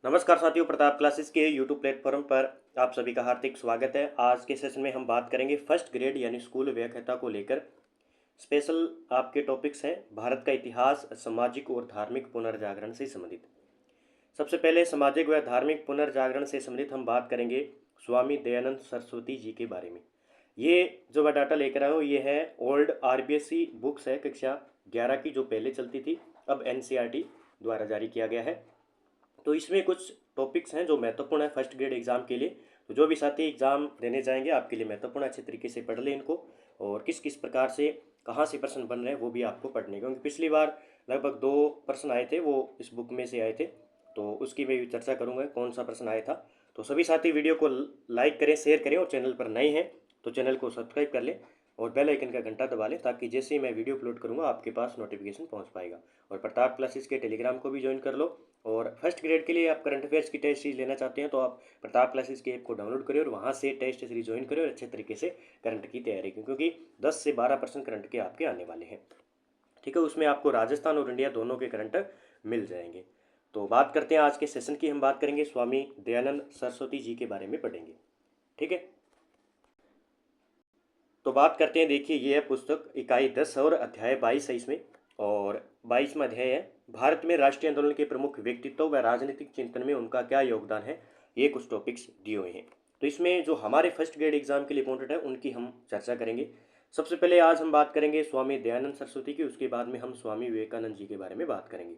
नमस्कार साथियों, प्रताप क्लासेस के यूट्यूब प्लेटफॉर्म पर आप सभी का हार्दिक स्वागत है। आज के सेशन में हम बात करेंगे फर्स्ट ग्रेड यानी स्कूल व्याख्याता को लेकर। स्पेशल आपके टॉपिक्स हैं भारत का इतिहास, सामाजिक और धार्मिक पुनर्जागरण से संबंधित। सबसे पहले सामाजिक व धार्मिक पुनर्जागरण से संबंधित हम बात करेंगे स्वामी दयानंद सरस्वती जी के बारे में। ये जो मैं डाटा लेकर आया हूँ ये है ओल्ड आरबीएसई बुक्स है, कक्षा 11 की, जो पहले चलती थी, अब एनसीईआरटी द्वारा जारी किया गया है। तो इसमें कुछ टॉपिक्स हैं जो महत्वपूर्ण है फर्स्ट ग्रेड एग्जाम के लिए। तो जो भी साथी एग्जाम देने जाएंगे आपके लिए महत्वपूर्ण, अच्छे तरीके से पढ़ लें इनको, और किस किस प्रकार से कहाँ से प्रश्न बन रहे हैं वो भी आपको पढ़ने, क्योंकि पिछली बार लगभग 2 प्रश्न आए थे, वो इस बुक में से आए थे, तो उसकी मैं भी चर्चा करूँगा कौन सा प्रश्न आया था। तो सभी साथी वीडियो को लाइक करें, शेयर करें, और चैनल पर नए हैं तो चैनल को सब्सक्राइब कर लें और बेल आइकन का घंटा दबा लें, ताकि जैसे ही मैं वीडियो अपलोड करूँगा आपके पास नोटिफिकेशन पहुँच पाएगा। और प्रताप क्लासेस के टेलीग्राम को भी ज्वाइन कर लो। और फर्स्ट ग्रेड के लिए आप करंट अफेयर्स की टेस्ट सीरीज लेना चाहते हैं तो आप प्रताप क्लासेस के ऐप को डाउनलोड करें और वहाँ से टेस्ट सीरीज ज्वाइन करें और अच्छे तरीके से करंट की तैयारी करें, क्योंकि 10 से 12% करंट के आपके आने वाले हैं। ठीक है, उसमें आपको राजस्थान और इंडिया दोनों के करंट मिल जाएंगे। तो बात करते हैं आज के सेशन की। हम बात करेंगे स्वामी दयानंद सरस्वती जी के बारे में पढ़ेंगे। ठीक है, तो बात करते हैं। देखिए, ये है पुस्तक, इकाई 10 और अध्याय 22 है इसमें, और 22वां अध्याय है भारत में राष्ट्रीय आंदोलन के प्रमुख व्यक्तित्व व राजनीतिक चिंतन में उनका क्या योगदान है। ये कुछ टॉपिक्स दिए हुए हैं, तो इसमें जो हमारे फर्स्ट ग्रेड एग्जाम के लिए इंपॉर्टेंट है उनकी हम चर्चा करेंगे। सबसे पहले आज हम बात करेंगे स्वामी दयानंद सरस्वती की, उसके बाद में हम स्वामी विवेकानंद जी के बारे में बात करेंगे।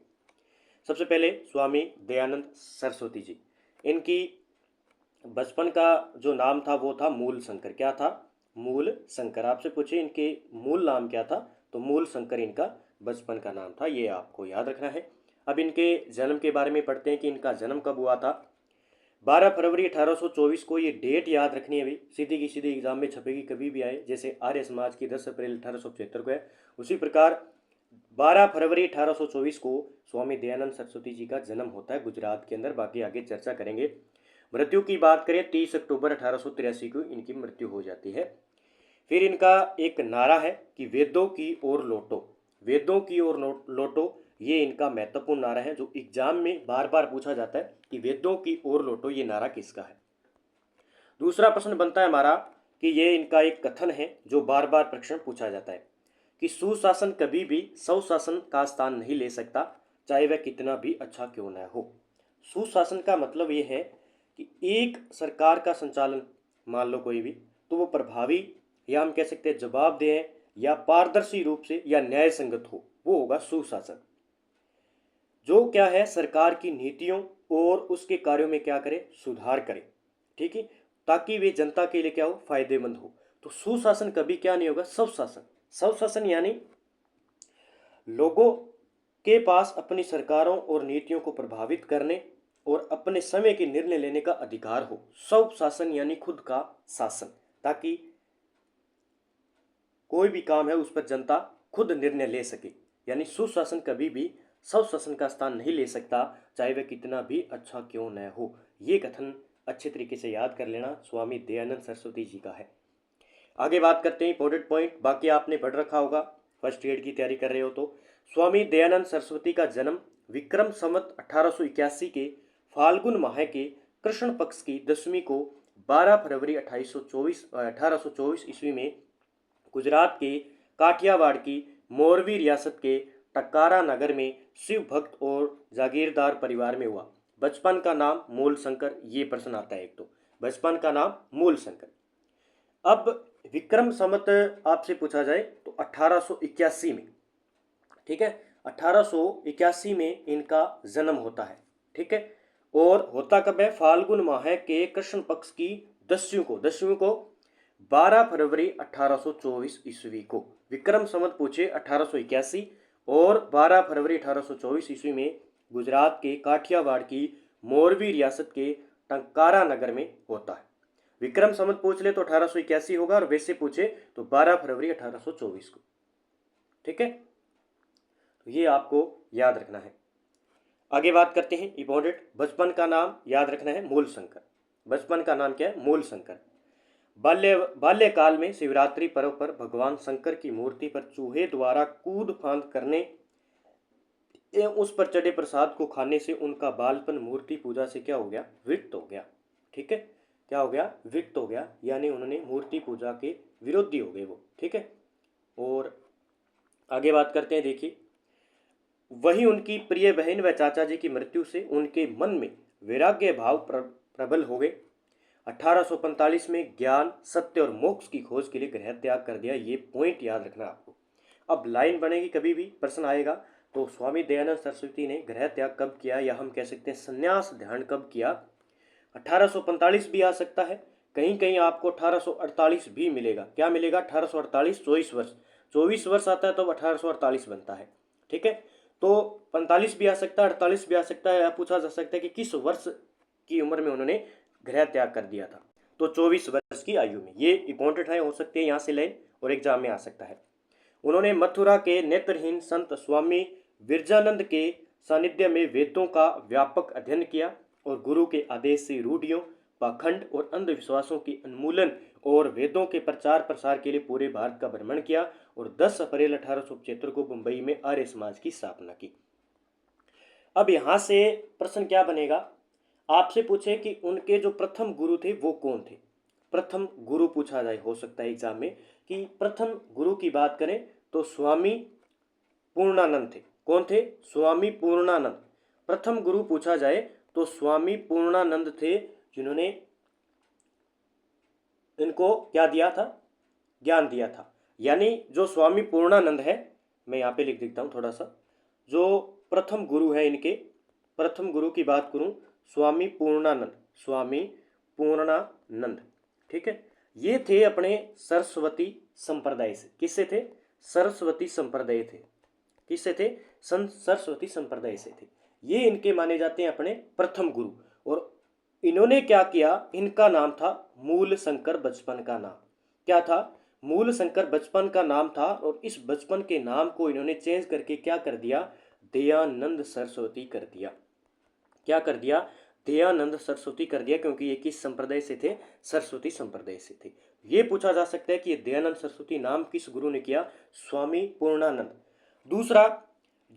सबसे पहले स्वामी दयानंद सरस्वती जी, इनकी बचपन का जो नाम था वो था मूल शंकर। क्या था? मूल शंकर। आपसे पूछे इनके मूल नाम क्या था, तो मूल शंकर इनका बचपन का नाम था, ये आपको याद रखना है। अब इनके जन्म के बारे में पढ़ते हैं कि इनका जन्म कब हुआ था। 12 फरवरी 1824 को, ये डेट याद रखनी है, अभी सीधी की सीधी एग्जाम में छपेगी कभी भी आए, जैसे आर्य समाज की 10 अप्रैल 1875 को है, उसी प्रकार 12 फरवरी 1824 को स्वामी दयानंद सरस्वती जी का जन्म होता है गुजरात के अंदर। बाकी आगे चर्चा करेंगे। मृत्यु की बात करें, 30 अक्टूबर 1883 को इनकी मृत्यु हो जाती है। फिर इनका एक नारा है कि वेदों की ओर लौटो, वेदों की ओर लौटो, ये इनका महत्वपूर्ण नारा है जो एग्जाम में बार बार पूछा जाता है कि वेदों की ओर लौटो, ये नारा किसका है। दूसरा प्रश्न बनता है हमारा कि ये इनका एक कथन है जो बार बार प्रश्न पूछा जाता है कि सुशासन कभी भी स्वशासन का स्थान नहीं ले सकता, चाहे वह कितना भी अच्छा क्यों न हो। सुशासन का मतलब ये है कि एक सरकार का संचालन, मान लो कोई भी, तो वो प्रभावी, या हम कह सकते हैं जवाबदेह, या पारदर्शी रूप से, या न्याय संगत हो, वो होगा सुशासन। जो क्या है, सरकार की नीतियों और उसके कार्यों में क्या करे, सुधार करे। ठीक है, ताकि वे जनता के लिए क्या हो, फायदेमंद हो। तो सुशासन कभी क्या नहीं होगा, स्वशासन। स्वशासन यानी लोगों के पास अपनी सरकारों और नीतियों को प्रभावित करने और अपने समय के निर्णय लेने का अधिकार हो। स्वशासन यानी खुद का शासन, ताकि कोई भी काम है उस पर जनता खुद निर्णय ले सके। यानी सुशासन कभी भी स्वशासन का स्थान नहीं ले सकता, चाहे वह कितना भी अच्छा क्यों न हो। ये कथन अच्छे तरीके से याद कर लेना, स्वामी दयानंद सरस्वती जी का है। आगे बात करते हैं इंपॉर्टेंट पॉइंट, बाकी आपने पढ़ रखा होगा फर्स्ट ग्रेड की तैयारी कर रहे हो तो। स्वामी दयानंद सरस्वती का जन्म विक्रम संवत 1881 के फाल्गुन माह के कृष्ण पक्ष की 10वीं को 12 फरवरी 1824 ईस्वी में गुजरात के काठियावाड़ की मोरवी रियासत के टक्कारा नगर में शिव भक्त और जागीरदार परिवार में हुआ। बचपन का नाम मूल शंकर, ये प्रश्न आता है एक तो, बचपन का नाम मूल शंकर। अब विक्रम संवत आपसे पूछा जाए तो 1881 में, ठीक है, 1881 में इनका जन्म होता है। ठीक है, और होता कब है, फाल्गुन माह के कृष्ण पक्ष की 10वीं को 12 फरवरी 1824 ईस्वी को। विक्रम संवत पूछे 1881 और 12 फरवरी 1824 ईस्वी में गुजरात के काठियावाड़ की मोरवी रियासत के टंकारा नगर में होता है। विक्रम संवत पूछ ले तो 1881 होगा, और वैसे पूछे तो 12 फरवरी 1824 को। ठीक है, तो ये आपको याद रखना है। आगे बात करते हैं इंपॉर्टेंट, बचपन का नाम याद रखना है मूल शंकर। बचपन का नाम क्या है, मूल शंकर। बाल्यकाल में शिवरात्रि पर्व पर भगवान शंकर की मूर्ति पर चूहे द्वारा कूद फांद करने उस पर चढ़े प्रसाद को खाने से उनका बालपन मूर्ति पूजा से क्या हो गया, विरक्त हो गया। ठीक है, क्या हो गया, विरक्त हो गया, यानी उन्होंने मूर्ति पूजा के विरोधी हो गए वो। ठीक है, और आगे बात करते हैं। देखिए, वही उनकी प्रिय बहन व चाचा जी की मृत्यु से उनके मन में वैराग्य भाव प्रबल हो गए। 1845 में ज्ञान, सत्य और मोक्ष की खोज के लिए गृह त्याग कर दिया। ये पॉइंट याद रखना आपको। अब लाइन बनेगी, कभी भी प्रश्न आएगा तो स्वामी दयानंद सरस्वती ने गृह त्याग कब किया, या हम कह सकते हैं संन्यास ध्यान कब किया। 1845 भी आ सकता है, कहीं कहीं आपको 1848 भी मिलेगा। क्या मिलेगा, 1848, 24 वर्ष, 24 वर्ष आता है तो 1848 बनता है। ठीक है, तो 45 भी आ सकता है, 48 भी आ सकता है। पूछा जा सकता है कि किस वर्ष की उम्र में उन्होंने गृह त्याग कर दिया था, तो 24 वर्ष की आयु में। ये इंपॉर्टेंट है, हो सकती है यहाँ से लाइन और एग्जाम में आ सकता है। उन्होंने मथुरा के नेत्रहीन संत स्वामी विरजानंद के सानिध्य में वेदों का व्यापक अध्ययन किया और गुरु के आदेश से रूढ़ियों, पाखंड और अंधविश्वासों की उन्मूलन और वेदों के प्रचार प्रसार के लिए पूरे भारत का भ्रमण किया और 10 अप्रैल 1875 को मुंबई में आर्य समाज की स्थापना की। अब यहाँ से प्रश्न क्या बनेगा, आपसे पूछे कि उनके जो प्रथम गुरु थे वो कौन थे। प्रथम गुरु पूछा जाए, हो सकता है एग्जाम में कि प्रथम गुरु की बात करें तो स्वामी पूर्णानंद थे। कौन थे, स्वामी पूर्णानंद। प्रथम गुरु पूछा जाए तो स्वामी पूर्णानंद थे, जिन्होंने इनको क्या दिया था, ज्ञान दिया था। यानी जो स्वामी पूर्णानंद है, मैं यहाँ पे लिख देता हूँ थोड़ा सा, जो प्रथम गुरु है इनके, प्रथम गुरु की बात करूँ, स्वामी पूर्णानंद, स्वामी पूर्णानंद। ठीक है, ये थे अपने सरस्वती संप्रदाय से। किससे थे, सरस्वती संप्रदाय थे। किससे थे, संत सरस्वती संप्रदाय से थे। ये इनके माने जाते हैं अपने प्रथम गुरु। और इन्होंने क्या किया, इनका नाम था मूल शंकर, बचपन का नाम क्या था, मूल शंकर बचपन का नाम था। और इस बचपन के नाम को इन्होंने चेंज करके क्या कर दिया, दयानंद सरस्वती कर दिया। क्या कर दिया, दयानंद सरस्वती कर दिया, क्योंकि ये किस संप्रदाय से थे, सरस्वती संप्रदाय से थे। ये पूछा जा सकता है कि ये दयानंद सरस्वती नाम किस गुरु ने किया, स्वामी पूर्णानंद। दूसरा,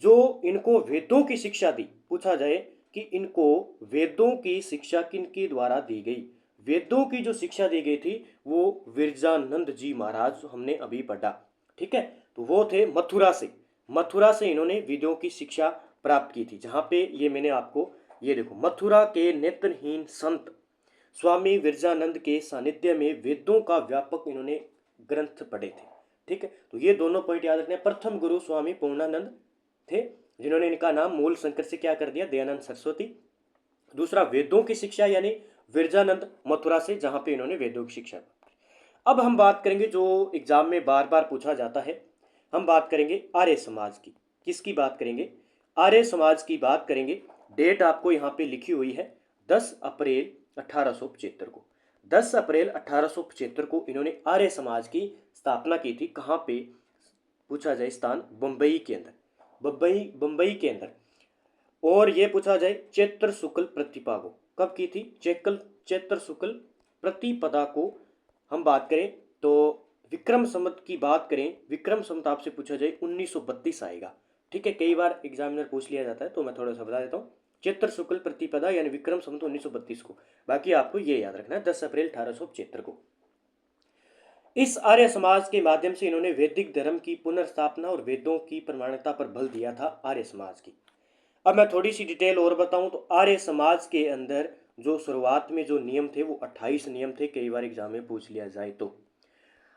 जो इनको वेदों की शिक्षा दी, पूछा जाए कि इनको वेदों की शिक्षा किनके द्वारा दी गई। वेदों की जो शिक्षा दी गई थी वो विरजानंद जी महाराज, हमने अभी पढ़ा। ठीक है, तो वो थे मथुरा से। मथुरा से इन्होंने वेदों की शिक्षा प्राप्त की थी। जहाँ पे ये मैंने आपको, ये देखो, मथुरा के नेत्रहीन संत स्वामी विरजानंद के सानिध्य में वेदों का व्यापक इन्होंने ग्रंथ पढ़े थे। ठीक है, तो ये दोनों पॉइंट याद रखने। प्रथम गुरु स्वामी पूर्णानंद थे, जिन्होंने इनका नाम मूल शंकर से क्या कर दिया, दयानंद सरस्वती। दूसरा, वेदों की शिक्षा यानी विरजानंद, मथुरा से, जहां पे इन्होंने वेदों की शिक्षा। अब हम बात करेंगे जो एग्जाम में बार बार पूछा जाता है, हम बात करेंगे आर्य समाज की। किसकी बात करेंगे, आर्य समाज की बात करेंगे। डेट आपको यहाँ पे लिखी हुई है, 10 अप्रैल 1875 को। 10 अप्रैल 1875 को इन्होंने आर्य समाज की स्थापना की थी। कहाँ पे, पूछा जाए स्थान, बम्बई के अंदर, बम्बई के अंदर। और ये पूछा जाए चैत्र शुक्ल प्रतिपदा को कब की थी, चैत्र शुक्ल प्रतिपदा को हम बात करें तो विक्रम संवत की बात करें, विक्रम संवत आपसे पूछा जाए 1932 आएगा। ठीक है, कई बार एग्जामिनर पूछ लिया जाता है, तो मैं थोड़ा सा बता देता हूँ। चैत्र शुक्ल प्रतिपदा यानी विक्रम संवत 1932 को। बाकी आपको ये याद रखना है, 10 अप्रैल 1875 को। इस आर्य समाज के माध्यम से इन्होंने वैदिक धर्म की पुनर्स्थापना और वेदों की प्रमाणिकता पर बल दिया था, आर्य समाज की। अब मैं थोड़ी सी डिटेल और बताऊं तो आर्य समाज के अंदर जो शुरुआत में जो नियम थे वो 28 नियम थे। कई बार एग्जाम में पूछ लिया जाए तो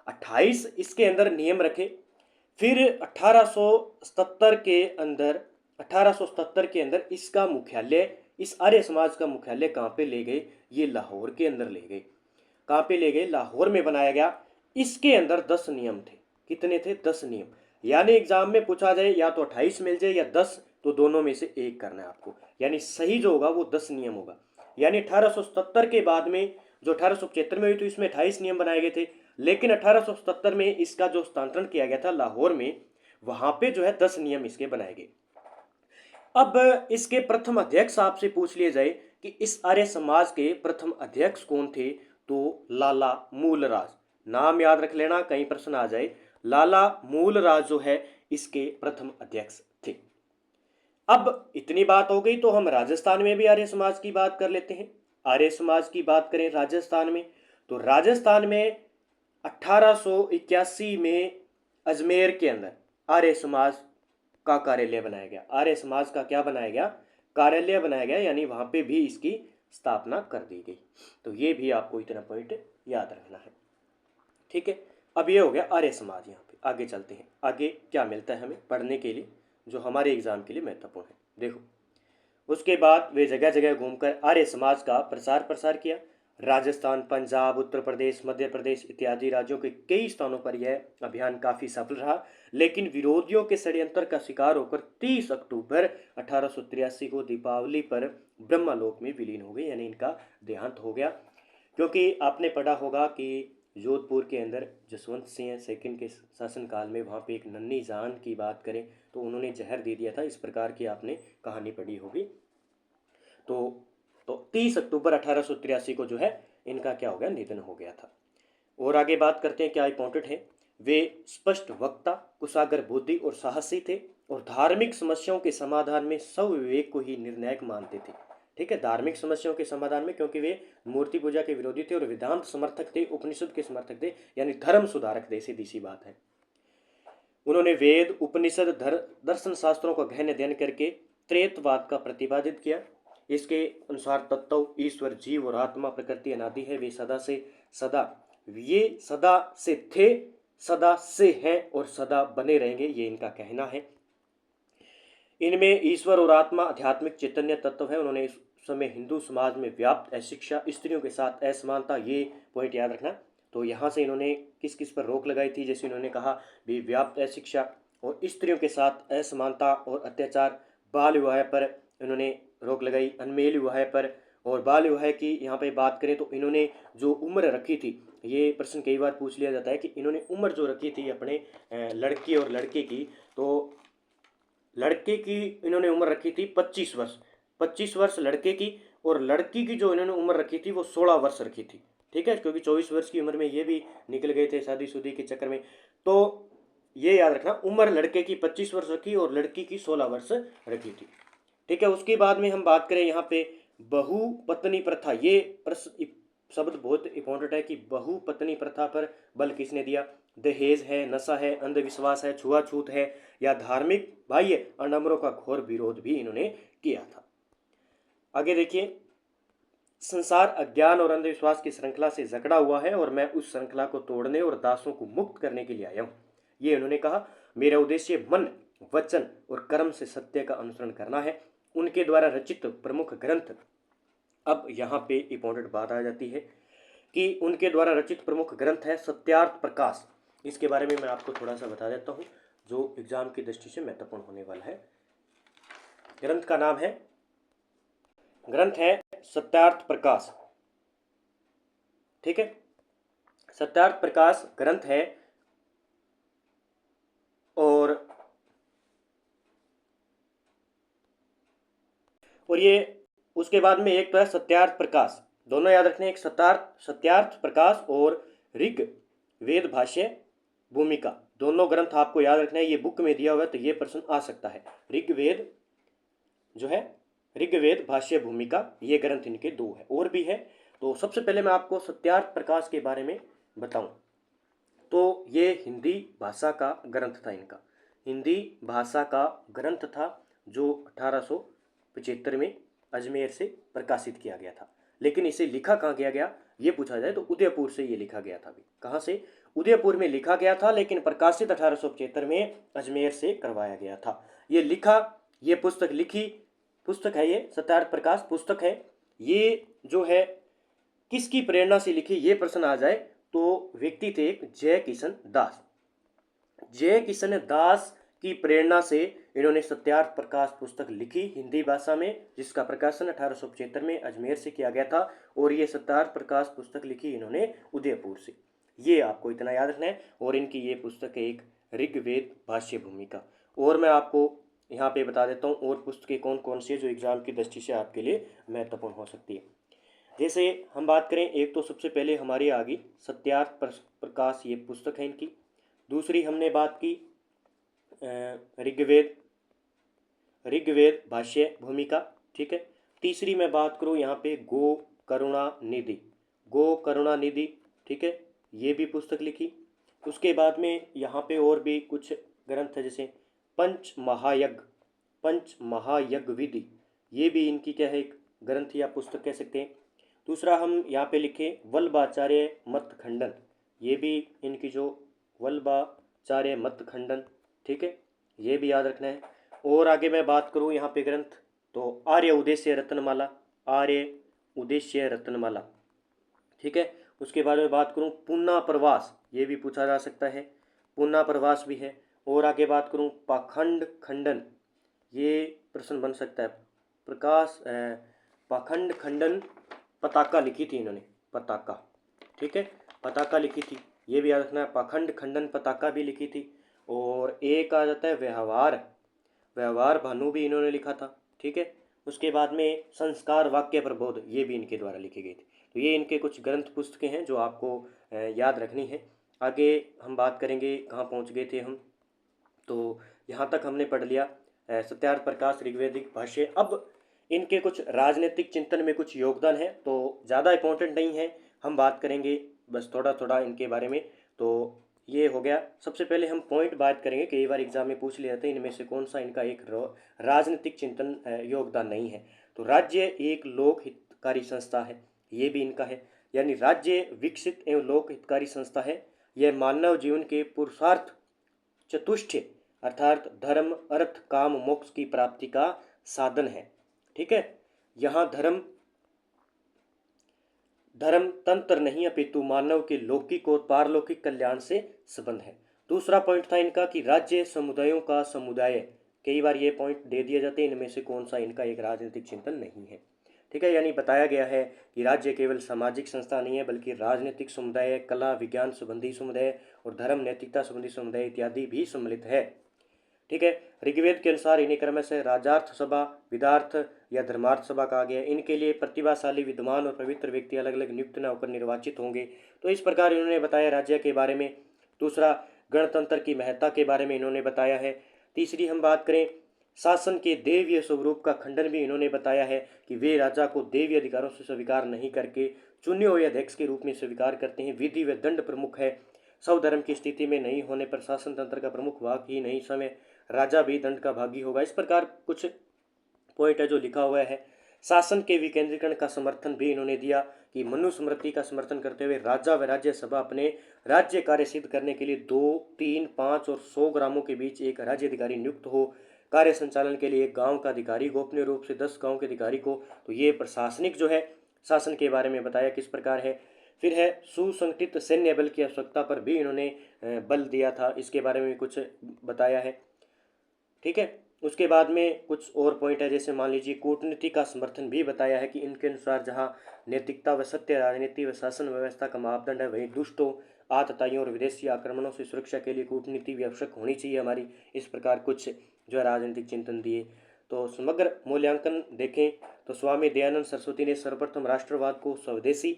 28 इसके अंदर नियम रखे। फिर 1877 के अंदर, 1877 के अंदर इसका मुख्यालय, इस आर्य समाज का मुख्यालय कहाँ पे ले गए, ये लाहौर के अंदर ले गए। कहाँ पे ले गए, लाहौर में बनाया गया। इसके अंदर 10 नियम थे। कितने थे, 10 नियम। यानी एग्जाम में पूछा जाए या तो 28 मिल जाए या 10, तो दोनों में से एक करना है आपको। यानी सही जो होगा वो 10 नियम होगा। यानी 1877 के बाद में, जो 1875 में हुई तो इसमें 28 नियम बनाए गए थे, लेकिन 1877 में इसका जो स्थानांतरण किया गया था लाहौर में, वहां पे जो है 10 नियम इसके बनाए गए। अब इसके प्रथम अध्यक्ष आपसे पूछ लिए जाए कि इस आर्य समाज के प्रथम अध्यक्ष कौन थे, तो लाला मूलराज। नाम याद रख लेना, कहीं प्रश्न आ जाए। लाला मूलराज जो है इसके प्रथम अध्यक्ष थे। अब इतनी बात हो गई तो हम राजस्थान में भी आर्य समाज की बात कर लेते हैं। आर्य समाज की बात करें राजस्थान में, तो राजस्थान में 1881 में अजमेर के अंदर आर्य समाज का कार्यालय बनाया गया। आर्य समाज का क्या बनाया गया? कार्यालय बनाया गया, यानी वहां पे भी इसकी स्थापना कर दी गई। तो ये भी आपको इतना पॉइंट याद रखना है। ठीक है, अब ये हो गया आर्य समाज। यहाँ पे आगे चलते हैं, आगे क्या मिलता है हमें पढ़ने के लिए जो हमारे एग्जाम के लिए महत्वपूर्ण है। देखो, उसके बाद वे जगह जगह घूमकर आर्य समाज का प्रसार प्रसार किया। राजस्थान, पंजाब, उत्तर प्रदेश, मध्य प्रदेश इत्यादि राज्यों के कई स्थानों पर यह अभियान काफी सफल रहा, लेकिन विरोधियों के षड्यंत्र का शिकार होकर 30 अक्टूबर 1883 को दीपावली पर ब्रह्मलोक में विलीन हो गए, यानी इनका देहांत हो गया। क्योंकि आपने पढ़ा होगा कि जोधपुर के अंदर जसवंत सिंह सेकंड के शासनकाल में वहाँ पे एक नन्ही जान की बात करें तो उन्होंने जहर दे दिया था, इस प्रकार की आपने कहानी पढ़ी होगी। तो 30 अक्टूबर 1883 को जो है इनका क्या हो गया, निधन हो गया था। और आगे बात करते हैं क्या इंपॉर्टेंट है। वे स्पष्ट वक्ता, कुशाग्र बुद्धि और साहसी थे और धार्मिक समस्याओं के समाधान में स्वविवेक को ही निर्णायक मानते थे। ठीक है, धार्मिक समस्याओं के समाधान में, क्योंकि वे मूर्ति पूजा के विरोधी थे और वेदांत समर्थक थे, उपनिषद के समर्थक थे, यानी धर्म सुधारक थे, सीधी सी बात है। उन्होंने वेद, उपनिषद, दर्शन शास्त्रों का गहन अध्ययन करके त्रेतवाद का प्रतिपादित किया। इसके अनुसार तत्व, ईश्वर, जीव और आत्मा, प्रकृति अनादि है। वे सदा से थे, सदा से हैं और सदा बने रहेंगे, ये इनका कहना है। इनमें ईश्वर और आत्मा आध्यात्मिक चैतन्य तत्व है। उन्होंने इस समय हिंदू समाज में व्याप्त अशिक्षा, स्त्रियों के साथ असमानता, ये पॉइंट याद रखना। तो यहाँ से इन्होंने किस किस पर रोक लगाई थी, जैसे इन्होंने कहा भी व्याप्त अशिक्षा और स्त्रियों के साथ असमानता और अत्याचार, बाल विवाह पर इन्होंने रोक लगाई, अनमेल विवाह पर। और बाल विवाह की यहाँ पे बात करें तो इन्होंने जो उम्र रखी थी, ये प्रश्न कई बार पूछ लिया जाता है कि इन्होंने उम्र जो रखी थी अपने लड़की और लड़के की, तो लड़के की इन्होंने उम्र रखी थी 25 वर्ष, 25 वर्ष लड़के की, और लड़की की जो इन्होंने उम्र रखी थी वो 16 वर्ष रखी थी। ठीक है, क्योंकि 24 वर्ष की उम्र में ये भी निकल गए थे शादीशुदी के चक्कर में। तो ये याद रखना, उम्र लड़के की 25 वर्ष रखी और लड़की की 16 वर्ष रखी थी। ठीक है, उसके बाद में हम बात करें यहाँ पे बहुपत्नी प्रथा, ये प्रश्न शब्द बहुत इंपॉर्टेंट है कि बहुपत्नी प्रथा पर बल किसने दिया। दहेज है, नशा है, अंधविश्वास है, छुआछूत है, या धार्मिक बाह्य आडंबरों का घोर विरोध भी इन्होंने किया था। आगे देखिए, संसार अज्ञान और अंधविश्वास की श्रृंखला से जकड़ा हुआ है और मैं उस श्रृंखला को तोड़ने और दासों को मुक्त करने के लिए आया हूँ, ये उन्होंने कहा। मेरा उद्देश्य मन, वचन और कर्म से सत्य का अनुसरण करना है। उनके द्वारा रचित प्रमुख ग्रंथ, अब यहाँ पे इंपॉर्टेंट बात आ जाती है कि उनके द्वारा रचित प्रमुख ग्रंथ है सत्यार्थ प्रकाश। इसके बारे में मैं आपको थोड़ा सा बता देता हूँ जो एग्जाम की दृष्टि से महत्वपूर्ण होने वाला है। ग्रंथ का नाम है, ग्रंथ है सत्यार्थ प्रकाश। ठीक है, सत्यार्थ प्रकाश ग्रंथ है। और ये उसके बाद में एक तो है सत्यार्थ प्रकाश, दोनों याद रखने, एक सत्यार्थ प्रकाश और ऋग वेद भाष्य भूमिका, दोनों ग्रंथ आपको याद रखना है। ये बुक में दिया हुआ है तो ये प्रश्न आ सकता है। ऋग्वेद जो है, ऋग्वेद भाष्य भूमिका, ये ग्रंथ इनके दो है, और भी है। तो सबसे पहले मैं आपको सत्यार्थ प्रकाश के बारे में बताऊं तो ये हिंदी भाषा का ग्रंथ था, इनका हिंदी भाषा का ग्रंथ था जो 1875 में अजमेर से प्रकाशित किया गया था। लेकिन इसे लिखा कहाँ किया गया, ये पूछा जाए तो उदयपुर से ये लिखा गया था। भी कहाँ से, उदयपुर में लिखा गया था, लेकिन प्रकाशित 1875 में अजमेर से करवाया गया था। ये लिखा, ये पुस्तक लिखी पुस्तक है, ये सत्यार्थ प्रकाश पुस्तक है। ये जो है किसकी प्रेरणा से लिखी, ये प्रश्न आ जाए तो व्यक्ति थे एक जय किशन दास। जय किशन दास की प्रेरणा से इन्होंने सत्यार्थ प्रकाश पुस्तक लिखी हिंदी भाषा में, जिसका प्रकाशन 1875 में अजमेर से किया गया था। और ये सत्यार्थ प्रकाश पुस्तक लिखी इन्होंने उदयपुर से, ये आपको इतना याद रखना है। और इनकी ये पुस्तक है एक ऋग्वेद भाष्य भूमिका। और मैं आपको यहाँ पे बता देता हूँ और पुस्तकें कौन कौन सी है जो एग्जाम की दृष्टि से आपके लिए महत्वपूर्ण हो सकती है। जैसे हम बात करें, एक तो सबसे पहले हमारी आ गई सत्यार्थ प्रकाश, ये पुस्तक है इनकी। दूसरी हमने बात की ऋग्वेद, ऋग्वेद भाष्य भूमिका, ठीक है। तीसरी मैं बात करूँ यहाँ पे गो करुणा निधि, गो करुणा निधि, ठीक है, ये भी पुस्तक लिखी। उसके बाद में यहाँ पे और भी कुछ ग्रंथ है, जैसे पंच महायज्ञ, पंच महायज्ञ विधि, ये भी इनकी क्या है, एक ग्रंथ या पुस्तक कह सकते हैं। दूसरा हम यहाँ पे लिखे वल्लभाचार्य मत खंडन, ये भी इनकी जो वल्लभाचार्य मत खंडन, ठीक है, ये भी याद रखना है। और आगे मैं बात करूँ यहाँ पे ग्रंथ, तो आर्य उद्देश्य रत्नमाला, आर्य उद्देश्य रत्नमाला, ठीक है। उसके बारे में बात करूँ पुन्ना प्रवास, ये भी पूछा जा सकता है, पुन्ना प्रवास भी है। और आगे बात करूँ पाखंड खंडन, ये प्रश्न बन सकता है, प्रकाश पाखंड खंडन पताका लिखी थी इन्होंने, पताका, ठीक है, पताका लिखी थी, ये भी याद रखना है। पाखंड खंडन पताका भी लिखी थी। और एक आ जाता है व्यवहार, व्यवहार भानु भी इन्होंने लिखा था, ठीक है। उसके बाद में संस्कार वाक्य प्रबोध, ये भी इनके द्वारा लिखी गई थी। तो ये इनके कुछ ग्रंथ पुस्तकें हैं जो आपको याद रखनी है। आगे हम बात करेंगे, कहाँ पहुँच गए थे हम, तो यहाँ तक हमने पढ़ लिया सत्यार्थ प्रकाश ऋग्वेदिक भाष्य। अब इनके कुछ राजनीतिक चिंतन में कुछ योगदान है, तो ज़्यादा इंपॉर्टेंट नहीं है, हम बात करेंगे बस थोड़ा थोड़ा इनके बारे में। तो ये हो गया। सबसे पहले हम पॉइंट बात करेंगे, कई बार एग्जाम में पूछ लिया जाता है इनमें से कौन सा इनका एक राजनीतिक चिंतन योगदान नहीं है। तो राज्य एक लोक हितकारी संस्था है, ये भी इनका है, यानी राज्य विकसित एवं लोक हितकारी संस्था है। यह मानव जीवन के पुरुषार्थ चतुष्टय अर्थात धर्म अर्थ काम मोक्ष की प्राप्ति का साधन है, ठीक है। यहाँ धर्म धर्म तंत्र नहीं अपितु मानव के लौकिक और पारलौकिक कल्याण से संबंध है। दूसरा पॉइंट था इनका कि राज्य समुदायों का समुदाय, कई बार ये पॉइंट दे दिए जाते हैं, इनमें से कौन सा इनका एक राजनीतिक चिंतन नहीं है, ठीक है। यानी बताया गया है कि राज्य केवल सामाजिक संस्था नहीं है, बल्कि राजनीतिक समुदाय, कला विज्ञान संबंधी समुदाय और धर्म नैतिकता संबंधी समुदाय इत्यादि भी सम्मिलित है, ठीक है। ऋग्वेद के अनुसार इन्हें क्रमशः राजार्थ सभा, विदार्थ या धर्मार्थ सभा कहा गया। इनके लिए प्रतिभाशाली विद्वान और पवित्र व्यक्ति अलग अलग नियुक्त न होकर निर्वाचित होंगे। तो इस प्रकार इन्होंने बताया राज्य के बारे में। दूसरा, गणतंत्र की महत्ता के बारे में इन्होंने बताया है। तीसरी हम बात करें, शासन के देवीय स्वरूप का खंडन भी इन्होंने बताया है कि वे राजा को देवीय अधिकारों से स्वीकार नहीं करके चुने हुए अध्यक्ष के रूप में स्वीकार करते हैं। विधि व दंड प्रमुख है, सब धर्म की स्थिति में नहीं होने पर शासन तंत्र का प्रमुख भाग ही नहीं समय राजा भी दंड का भागी होगा। इस प्रकार कुछ पॉइंट है जो लिखा हुआ है। शासन के विकेंद्रीकरण का समर्थन भी इन्होंने दिया कि मनुस्मृति का समर्थन करते हुए राजा व राज्यसभा अपने राज्य कार्य सिद्ध करने के लिए 2, 3, 5 और 100 ग्रामों के बीच एक राज्य अधिकारी नियुक्त हो। कार्य संचालन के लिए एक गांव का अधिकारी गोपनीय रूप से 10 गांव के अधिकारी को। तो ये प्रशासनिक जो है शासन के बारे में बताया किस प्रकार है। फिर है सुसंगठित सैन्य बल की आवश्यकता पर भी इन्होंने बल दिया था, इसके बारे में कुछ बताया है, ठीक है। उसके बाद में कुछ और पॉइंट है, जैसे मान लीजिए कूटनीति का समर्थन भी बताया है कि इनके अनुसार जहां नैतिकता व सत्य राजनीति व शासन व्यवस्था का मापदंड है, वहीं दुष्टों आतताइयों और विदेशी आक्रमणों से सुरक्षा के लिए कूटनीति भी आवश्यक होनी चाहिए हमारी। इस प्रकार कुछ जो है राजनीतिक चिंतन दिए। तो समग्र मूल्यांकन देखें तो स्वामी दयानंद सरस्वती ने सर्वप्रथम राष्ट्रवाद को स्वदेशी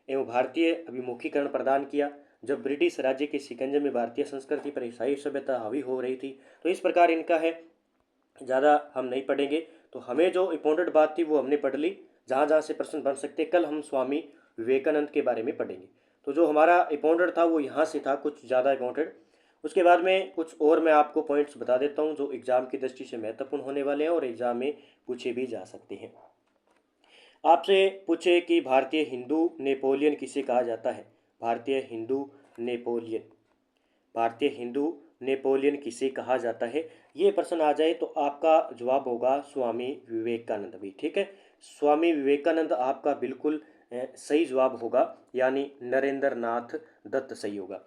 एवं भारतीय अभिमुखीकरण प्रदान किया, जब ब्रिटिश राज्य के शिकंजे में भारतीय संस्कृति पर ईसाई सभ्यता हावी हो रही थी। तो इस प्रकार इनका है, ज़्यादा हम नहीं पढ़ेंगे। तो हमें जो इंपॉर्टेंट बात थी वो हमने पढ़ ली, जहाँ जहाँ से प्रश्न बन सकते। कल हम स्वामी विवेकानंद के बारे में पढ़ेंगे। तो जो हमारा इंपॉर्टेंट था वो यहाँ से था, कुछ ज़्यादा इंपॉर्टेंट। उसके बाद में कुछ और मैं आपको पॉइंट्स बता देता हूँ जो एग्ज़ाम की दृष्टि से महत्वपूर्ण होने वाले हैं और एग्ज़ाम में पूछे भी जा सकते हैं। आपसे पूछे कि भारतीय हिंदू नेपोलियन किसे कहा जाता है। भारतीय हिंदू नेपोलियन, भारतीय हिंदू नेपोलियन किसे कहा जाता है, ये प्रश्न आ जाए तो आपका जवाब होगा स्वामी विवेकानंद भी, ठीक है। स्वामी विवेकानंद आपका बिल्कुल सही जवाब होगा, यानी नरेंद्र नाथ दत्त सही होगा।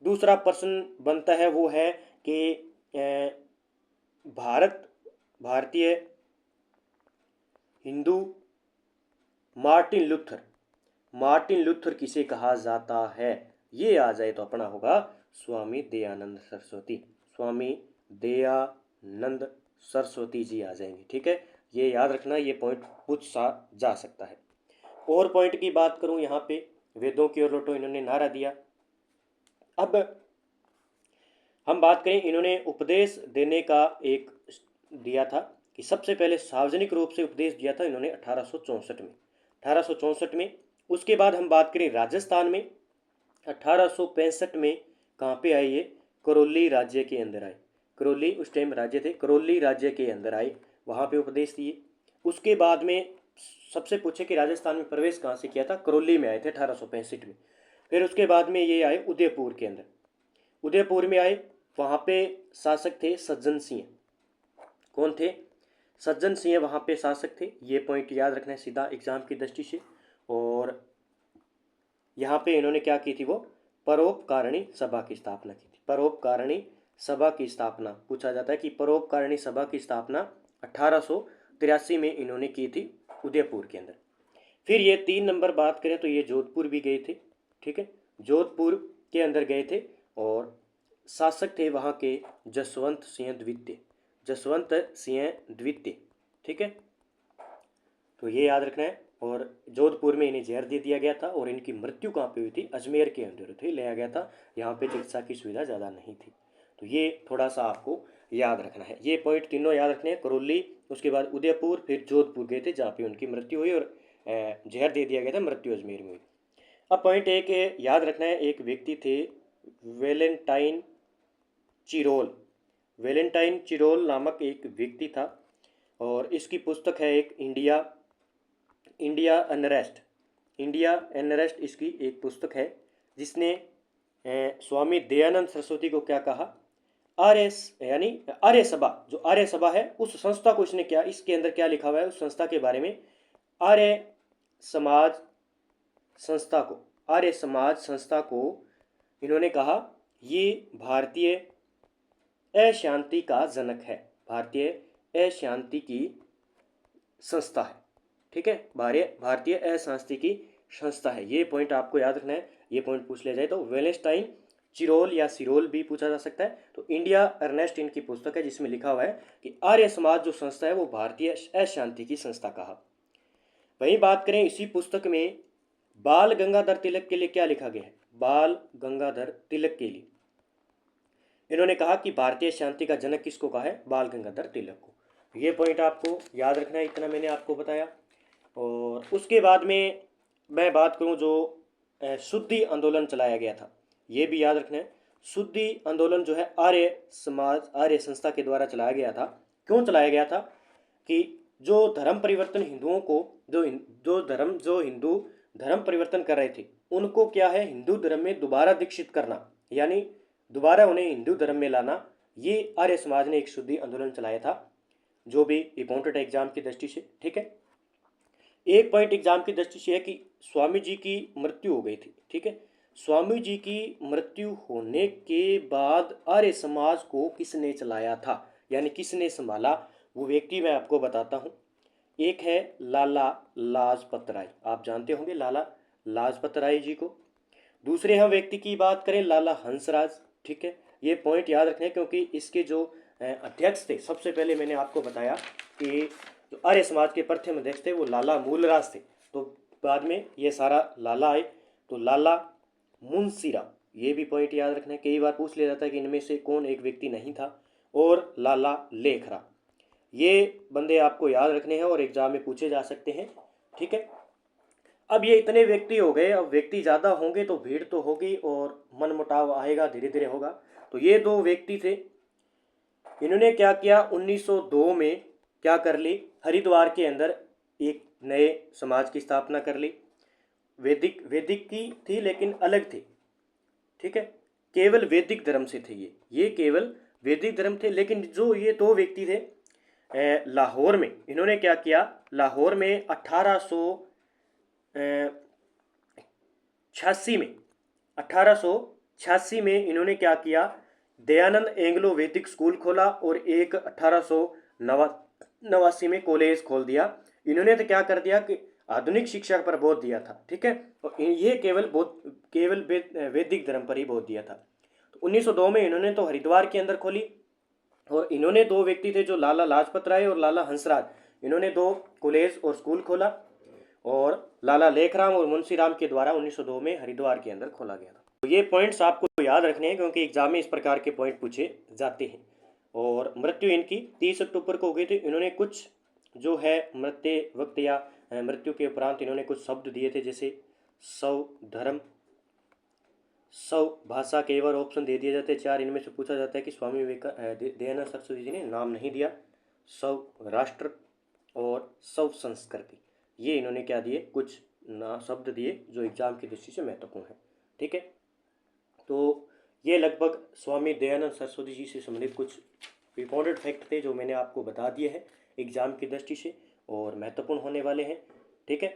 दूसरा प्रश्न बनता है वो है कि भारतीय हिंदू मार्टिन लूथर किसे कहा जाता है, ये आ जाए तो अपना होगा स्वामी दयानंद सरस्वती, स्वामी दयानंद सरस्वती जी आ जाएंगे, ठीक है। ये याद रखना, ये पॉइंट पूछ जा सकता है। और पॉइंट की बात करूं, यहाँ पे वेदों की ओर लौटो इन्होंने नारा दिया। अब हम बात करें, इन्होंने उपदेश देने का एक दिया था कि सबसे पहले सार्वजनिक रूप से उपदेश दिया था इन्होंने 1864 में, 1864 में। उसके बाद हम बात करें राजस्थान में, 1865 में कहाँ पे आए ये, करौली राज्य के अंदर आए। करौली उस टाइम राज्य थे, करौली राज्य के अंदर आए, वहाँ पे उपदेश दिए। उसके बाद में सबसे पूछे कि राजस्थान में प्रवेश कहाँ से किया था, करौली में आए थे 1865 में। फिर उसके बाद में ये आए उदयपुर के अंदर, उदयपुर में आए, वहाँ पे शासक थे सज्जन सिंह। कौन थे, सज्जन सिंह वहाँ पे शासक थे। ये पॉइंट याद रखना है सीधा एग्जाम की दृष्टि से। और यहाँ पे इन्होंने क्या की थी, वो परोपकारिणी सभा की स्थापना की थी। परोपकारिणी सभा की स्थापना पूछा जाता है कि परोपकारिणी सभा की स्थापना 1883 में इन्होंने की थी उदयपुर के अंदर। फिर ये 3 नंबर बात करें तो ये जोधपुर भी गए थे, ठीक है, जोधपुर के अंदर गए थे और शासक थे वहाँ के जसवंत सिंह द्वितीय, जसवंत सिंह द्वितीय, ठीक है, तो ये याद रखना है। और जोधपुर में इन्हें जहर दे दिया गया था और इनकी मृत्यु कहाँ पे हुई थी, अजमेर के अंदर थे, लिया गया था। यहाँ पे चिकित्सा की सुविधा ज़्यादा नहीं थी, तो ये थोड़ा सा आपको याद रखना है। ये पॉइंट तीनों याद रखने हैं, करौली, उसके बाद उदयपुर, फिर जोधपुर गए थे जहाँ पे उनकी मृत्यु हुई और जहर दे दिया गया था, मृत्यु अजमेर में हुई। अब पॉइंट एक याद रखना है, एक व्यक्ति थे वेलेंटाइन चिरोल, वेलेंटाइन चिरोल नामक एक व्यक्ति था और इसकी पुस्तक है एक India India unrest, India unrest इसकी एक पुस्तक है, जिसने स्वामी दयानंद सरस्वती को क्या कहा, आर्य यानी आर्य सभा, जो आर्य सभा है उस संस्था को इसने क्या, इसके अंदर क्या लिखा हुआ है उस संस्था के बारे में, आर्य समाज संस्था को, आर्य समाज संस्था को इन्होंने कहा ये भारतीय अशांति का जनक है, भारतीय अशांति की संस्था है, ठीक है, भारतीय अशांति की संस्था है। ये पॉइंट आपको याद रखना है, ये पॉइंट पूछ लिया जाए तो वेलेंटाइन चिरोल या सिरोल भी पूछा जा सकता है। तो इंडिया अर्नेस्ट इनकी पुस्तक है जिसमें लिखा हुआ है कि आर्य समाज जो संस्था है वो भारतीय अशांति की संस्था कहा। वहीं बात करें इसी पुस्तक में बाल गंगाधर तिलक के लिए क्या लिखा गया है, बाल गंगाधर तिलक के लिए इन्होंने कहा कि भारतीय शांति का जनक किसको कहा है, बाल गंगाधर तिलक को। ये पॉइंट आपको याद रखना है, इतना मैंने आपको बताया। और उसके बाद में मैं बात करूं जो शुद्धि आंदोलन चलाया गया था, ये भी याद रखना है। शुद्धि आंदोलन जो है आर्य समाज आर्य संस्था के द्वारा चलाया गया था। क्यों चलाया गया था कि जो धर्म परिवर्तन हिंदुओं को, जो हिंदू धर्म परिवर्तन कर रहे थे उनको क्या है, हिंदू धर्म में दोबारा दीक्षित करना, यानी दोबारा उन्हें हिंदू धर्म में लाना, ये आर्य समाज ने एक शुद्धि आंदोलन चलाया था, जो भी इंपॉर्टेंट है एग्जाम की दृष्टि से, ठीक है। एक पॉइंट एग्जाम की दृष्टि से है कि स्वामी जी की मृत्यु हो गई थी, ठीक है, स्वामी जी की मृत्यु होने के बाद आर्य समाज को किसने चलाया था, यानी किसने संभाला, वो व्यक्ति मैं आपको बताता हूँ। एक है लाला लाजपत राय, आप जानते होंगे लाला लाजपत राय जी को। दूसरे हम व्यक्ति की बात करें लाला हंसराज, ठीक है, ये पॉइंट याद रखने क्योंकि इसके जो अध्यक्ष थे, सबसे पहले मैंने आपको बताया कि जो आर्य समाज के प्रथम अध्यक्ष थे वो लाला मूलराज थे, तो बाद में ये सारा लाला आए, तो लाला मुंशीराम, ये भी पॉइंट याद रखना है। कई बार पूछ लिया जाता है कि इनमें से कौन एक व्यक्ति नहीं था, और लाला लेखराम, ये बंदे आपको याद रखने हैं और एग्जाम में पूछे जा सकते हैं, ठीक है। अब ये इतने व्यक्ति हो गए, अब व्यक्ति ज़्यादा होंगे तो भीड़ तो होगी और मनमुटाव आएगा, धीरे धीरे होगा। तो ये दो व्यक्ति थे, इन्होंने क्या किया, 1902 में क्या कर ली, हरिद्वार के अंदर एक नए समाज की स्थापना कर ली। वैदिक की थी लेकिन अलग थी, ठीक है, केवल वैदिक धर्म से थे ये केवल वैदिक धर्म थे। लेकिन जो ये दो व्यक्ति थे लाहौर में, इन्होंने क्या किया, लाहौर में 1886 में इन्होंने क्या किया, दयानंद एंग्लो वैदिक स्कूल खोला और एक 1889 में कॉलेज खोल दिया। इन्होंने तो क्या कर दिया कि आधुनिक शिक्षा पर बोध दिया था, ठीक है, और ये केवल वैदिक धर्म पर ही बोध दिया था। तो 1902 में इन्होंने तो हरिद्वार के अंदर खोली, और इन्होंने दो व्यक्ति थे जो लाला लाजपत राय और लाला हंसराज, इन्होंने दो कॉलेज और स्कूल खोला, और लाला लेखराम और मुंशीराम के द्वारा 1902 में हरिद्वार के अंदर खोला गया था। तो ये पॉइंट्स आपको याद रखने हैं क्योंकि एग्जाम में इस प्रकार के पॉइंट पूछे जाते हैं। और मृत्यु इनकी 30 अक्टूबर को हो गई थी। इन्होंने कुछ जो है मृत्यु वक्त या मृत्यु के उपरांत इन्होंने कुछ शब्द दिए थे, जैसे सौ धर्म, सौ भाषा, कई बार ऑप्शन दे दिए जाते हैं चार, इनमें से पूछा जाता है कि स्वामी दयानंद सरस्वती जी ने नाम नहीं दिया। सौ राष्ट्र और सौ संस्कृति, ये इन्होंने क्या दिए, कुछ ना शब्द दिए जो एग्जाम की दृष्टि से महत्वपूर्ण है। ठीक है, तो ये लगभग स्वामी दयानंद सरस्वती जी से संबंधित कुछ इम्पोर्टेंट फैक्ट थे जो मैंने आपको बता दिए हैं एग्जाम की दृष्टि से और महत्वपूर्ण होने वाले हैं। ठीक है,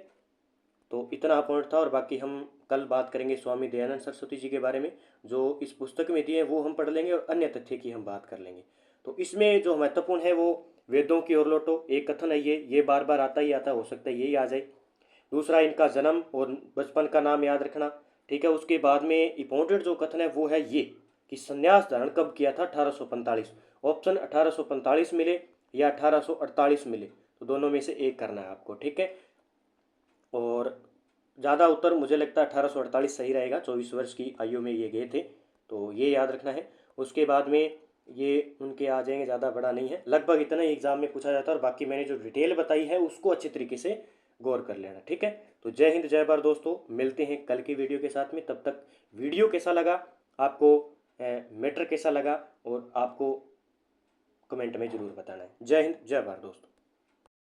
तो इतना पॉइंट था, और बाकी हम कल बात करेंगे स्वामी दयानंद सरस्वती जी के बारे में, जो इस पुस्तक में दिए हैं वो हम पढ़ लेंगे और अन्य तथ्य की हम बात कर लेंगे। तो इसमें जो महत्वपूर्ण है वो वेदों की ओर लौटो, एक कथन है ये बार बार आता ही आता, हो सकता है यही आ जाए। दूसरा, इनका जन्म और बचपन का नाम याद रखना। ठीक है, उसके बाद में इंपॉर्टेंट जो कथन है वो है ये कि संन्यास धारण कब किया था, 1845। ऑप्शन 1845 मिले या 1848 मिले, तो दोनों में से एक करना है आपको। ठीक है, और ज़्यादा उत्तर मुझे लगता है 1848 सही रहेगा, 24 वर्ष की आयु में ये गए थे, तो ये याद रखना है। उसके बाद में ये उनके आ जाएंगे, ज़्यादा बड़ा नहीं है, लगभग इतना ही एग्जाम में पूछा जाता है, और बाकी मैंने जो डिटेल बताई है उसको अच्छे तरीके से गौर कर लेना। ठीक है, तो जय हिंद जय भारत दोस्तों, मिलते हैं कल की वीडियो के साथ में। तब तक वीडियो कैसा लगा आपको, मैटर कैसा लगा, और आपको कमेंट में ज़रूर बताना है। जय हिंद जय भारत दोस्तों।